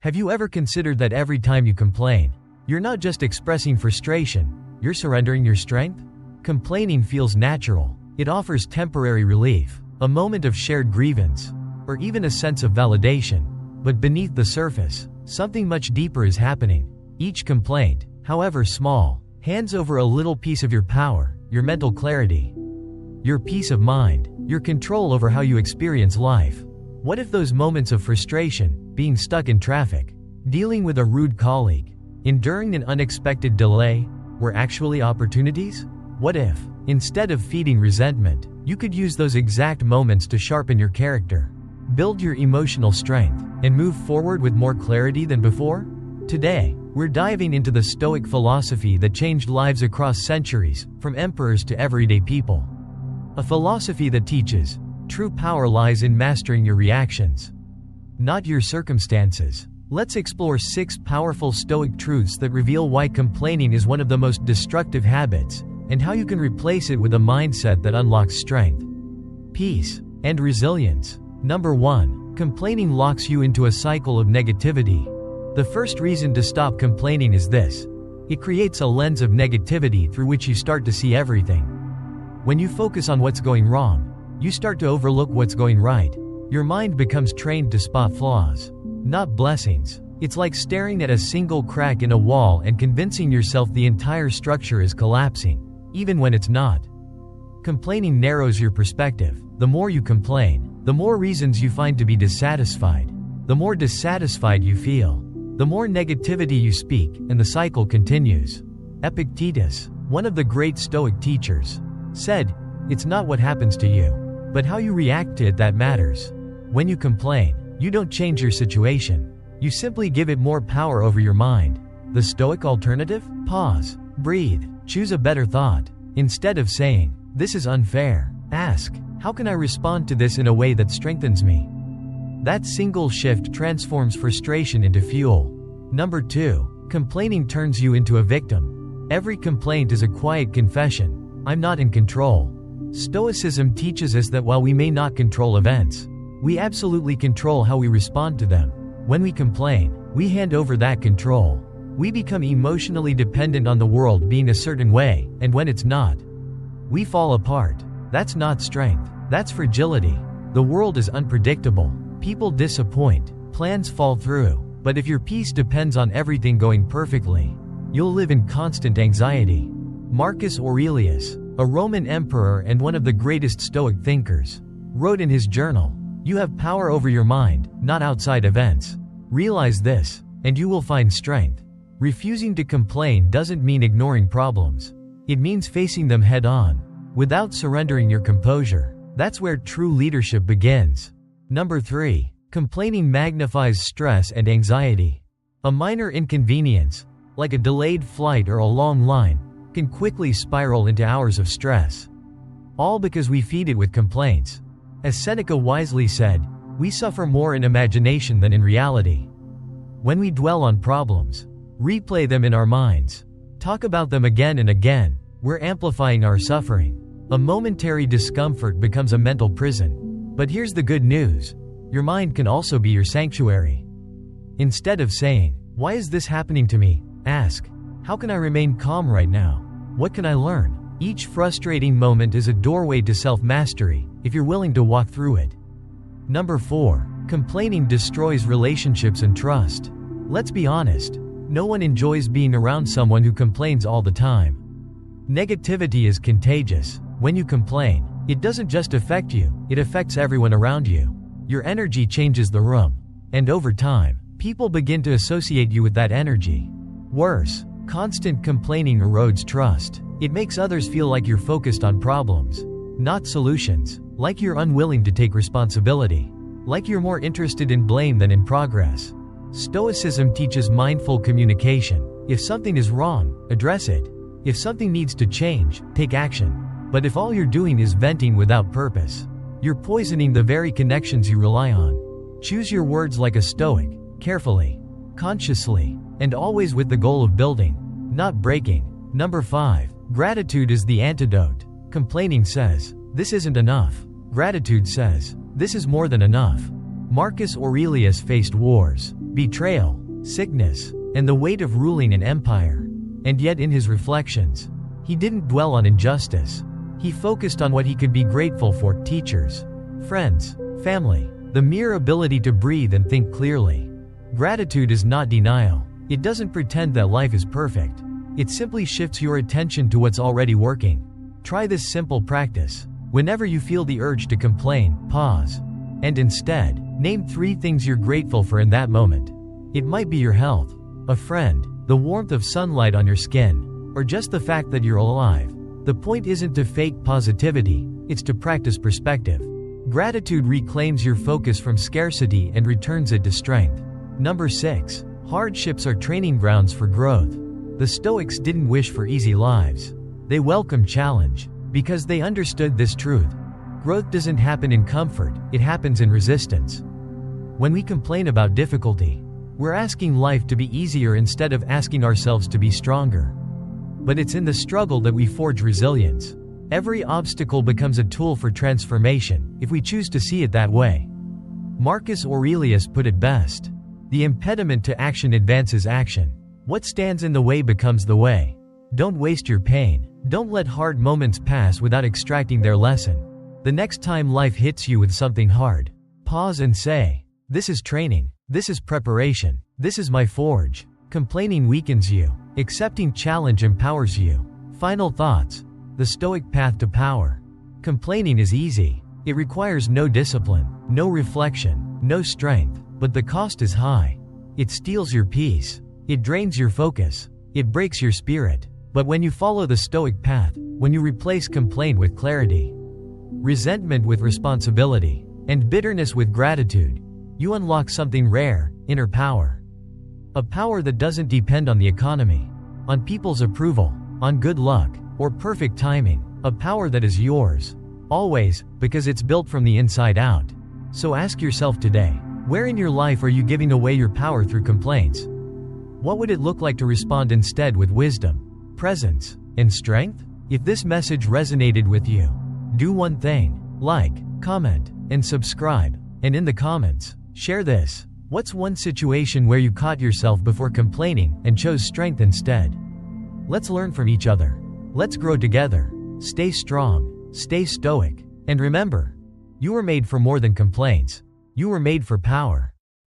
Have you ever considered that every time you complain, you're not just expressing frustration, you're surrendering your strength? Complaining feels natural. It offers temporary relief, a moment of shared grievance, or even a sense of validation. But beneath the surface, something much deeper is happening. Each complaint, however small, hands over a little piece of your power, your mental clarity, your peace of mind, your control over how you experience life. What if those moments of frustration, being stuck in traffic, dealing with a rude colleague, enduring an unexpected delay, were actually opportunities? What if, instead of feeding resentment, you could use those exact moments to sharpen your character, build your emotional strength, and move forward with more clarity than before? Today, we're diving into the Stoic philosophy that changed lives across centuries, from emperors to everyday people. A philosophy that teaches, true power lies in mastering your reactions, not your circumstances. Let's explore 6 powerful Stoic truths that reveal why complaining is one of the most destructive habits, and how you can replace it with a mindset that unlocks strength, peace, and resilience. Number 1. Complaining locks you into a cycle of negativity. The first reason to stop complaining is this: it creates a lens of negativity through which you start to see everything. When you focus on what's going wrong, you start to overlook what's going right. Your mind becomes trained to spot flaws, not blessings. It's like staring at a single crack in a wall and convincing yourself the entire structure is collapsing, even when it's not. Complaining narrows your perspective. The more you complain, the more reasons you find to be dissatisfied. The more dissatisfied you feel, the more negativity you speak, and the cycle continues. Epictetus, one of the great Stoic teachers, said, "It's not what happens to you, but how you react to it that matters." When you complain, you don't change your situation. You simply give it more power over your mind. The Stoic alternative? Pause, breathe, choose a better thought. Instead of saying, "This is unfair," ask, "How can I respond to this in a way that strengthens me?" That single shift transforms frustration into fuel. Number 2. Complaining turns you into a victim. Every complaint is a quiet confession: I'm not in control. Stoicism teaches us that while we may not control events, we absolutely control how we respond to them. When we complain, we hand over that control. We become emotionally dependent on the world being a certain way, and when it's not, we fall apart. That's not strength, that's fragility. The world is unpredictable. People disappoint, plans fall through. But if your peace depends on everything going perfectly, you'll live in constant anxiety. Marcus Aurelius, a Roman emperor and one of the greatest Stoic thinkers, wrote in his journal, "You have power over your mind, not outside events. Realize this, and you will find strength." Refusing to complain doesn't mean ignoring problems. It means facing them head on, without surrendering your composure. That's where true leadership begins. Number 3. Complaining magnifies stress and anxiety. A minor inconvenience, like a delayed flight or a long line, can quickly spiral into hours of stress. All because we feed it with complaints. As Seneca wisely said, we suffer more in imagination than in reality. When we dwell on problems, replay them in our minds, talk about them again and again, we're amplifying our suffering. A momentary discomfort becomes a mental prison. But here's the good news: your mind can also be your sanctuary. Instead of saying, "Why is this happening to me?" ask, "How can I remain calm right now? What can I learn?" Each frustrating moment is a doorway to self-mastery, if you're willing to walk through it. Number 4. Complaining destroys relationships and trust. Let's be honest, no one enjoys being around someone who complains all the time. Negativity is contagious. When you complain, it doesn't just affect you, it affects everyone around you. Your energy changes the room, and over time, people begin to associate you with that energy. Worse, constant complaining erodes trust. It makes others feel like you're focused on problems, not solutions, like you're unwilling to take responsibility, like you're more interested in blame than in progress. Stoicism teaches mindful communication. If something is wrong, address it. If something needs to change, take action. But if all you're doing is venting without purpose, you're poisoning the very connections you rely on. Choose your words like a Stoic, carefully, consciously, and always with the goal of building, not breaking. Number 5. Gratitude is the antidote. Complaining says, "This isn't enough." Gratitude says, "This is more than enough." Marcus Aurelius faced wars, betrayal, sickness, and the weight of ruling an empire. And yet in his reflections, he didn't dwell on injustice. He focused on what he could be grateful for: teachers, friends, family, the mere ability to breathe and think clearly. Gratitude is not denial. It doesn't pretend that life is perfect. It simply shifts your attention to what's already working. Try this simple practice. Whenever you feel the urge to complain, pause. And instead, name 3 things you're grateful for in that moment. It might be your health, a friend, the warmth of sunlight on your skin, or just the fact that you're alive. The point isn't to fake positivity, it's to practice perspective. Gratitude reclaims your focus from scarcity and returns it to strength. Number 6. Hardships are training grounds for growth. The Stoics didn't wish for easy lives. They welcomed challenge, because they understood this truth. Growth doesn't happen in comfort, it happens in resistance. When we complain about difficulty, we're asking life to be easier instead of asking ourselves to be stronger. But it's in the struggle that we forge resilience. Every obstacle becomes a tool for transformation, if we choose to see it that way. Marcus Aurelius put it best: the impediment to action advances action. What stands in the way becomes the way. Don't waste your pain. Don't let hard moments pass without extracting their lesson. The next time life hits you with something hard, pause and say, "This is training. This is preparation. This is my forge." Complaining weakens you. Accepting challenge empowers you. Final thoughts. The Stoic path to power. Complaining is easy. It requires no discipline, no reflection, no strength, but the cost is high. It steals your peace. It drains your focus. It breaks your spirit. But when you follow the Stoic path, when you replace complaint with clarity, resentment with responsibility, and bitterness with gratitude, you unlock something rare: inner power. A power that doesn't depend on the economy, on people's approval, on good luck, or perfect timing. A power that is yours, always, because it's built from the inside out. So ask yourself today, where in your life are you giving away your power through complaints? What would it look like to respond instead with wisdom, presence, and strength? If this message resonated with you, do one thing: like, comment, and subscribe. And in the comments, share this. What's one situation where you caught yourself before complaining and chose strength instead? Let's learn from each other. Let's grow together. Stay strong, stay stoic, and remember, you were made for more than complaints. You were made for power.